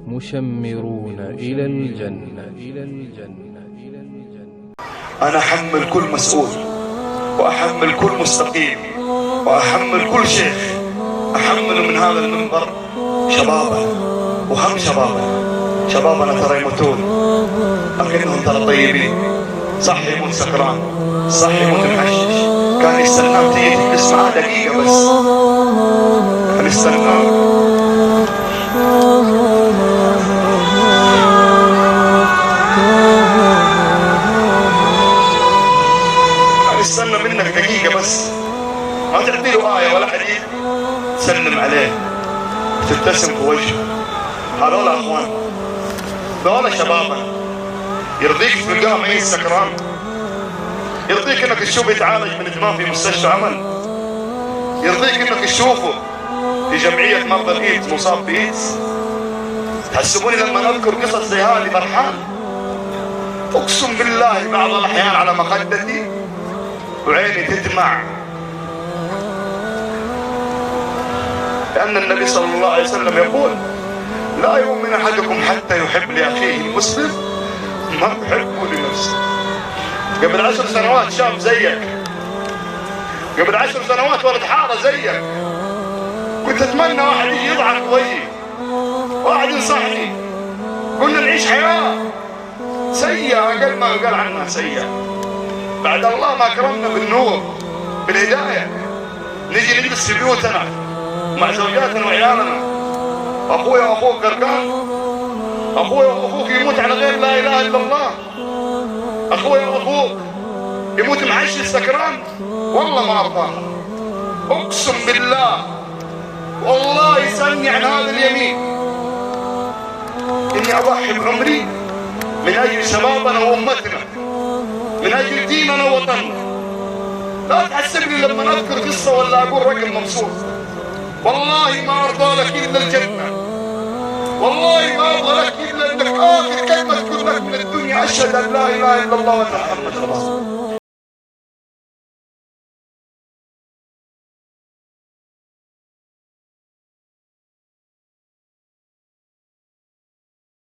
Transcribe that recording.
مشمرون إلى الجنة. أنا أحمل كل مسؤول، وأحمل كل مستقيم، وأحمل كل شيخ، أحمل من هذا المنبر شبابنا وهم شبابنا ترى يموتون لكنهم ترى طيبين. صح يموت سكران، صح يموت محشش، كان يستناك تيجي تجلس معاه دقيقة بس، كان يستناك. استنى منك دقيقة بس، ما تعطي له آية ولا حديث، تسلم عليه تبتسم في وجهه. هذول أخوان، هذول شبابنا. يرضيك تلقاه ميت سكران؟ يرضيك انك تشوفه يتعالج من ادمان في مستشفى عمل؟ يرضيك انك تشوفه في جمعية مرضى الايدز مصاب بايدز؟ تحسبوني لما نذكر قصص زي هذه فرحان؟ اقسم بالله بعض الاحيان على مخدتي وعيني تدمع، لأن النبي صلى الله عليه وسلم يقول: لا يؤمن أحدكم حتى يحب لأخيه المسلم ما يحبه لنفسه. قبل 10 سنوات شاب زيك، قبل 10 سنوات ولد حارة زيك، كنت أتمنى واحد يجي يضحك بوجهي، واحد ينصحني، قلنا نعيش حياة سيئة أقل ما قال عنها سيئة. بعد الله ما أكرمنا بالنور بالهداية، نجي نجلس في بيوتنا مع زوجاتنا وعيالنا، أخويا وأخوك غرقان، أخويا وأخوك يموت على غير لا إله إلا الله، أخويا وأخوك يموت معشش سكران، والله ما أرضاها. أقسم بالله والله يسألني عن هذا اليمين إني أضحي بعمري من أجل شبابنا وأمتنا، من أجل ديننا ووطننا. لا تحسبني لما أذكر قصة ولا أقول رقم مبسوط، والله ما أرضى لك إلا الجنة، والله ما أرضى لك إلا أنك آخر كلمة تقول لك من الدنيا: أشهد أن لا إله إلا الله وأن محمد رسول الله.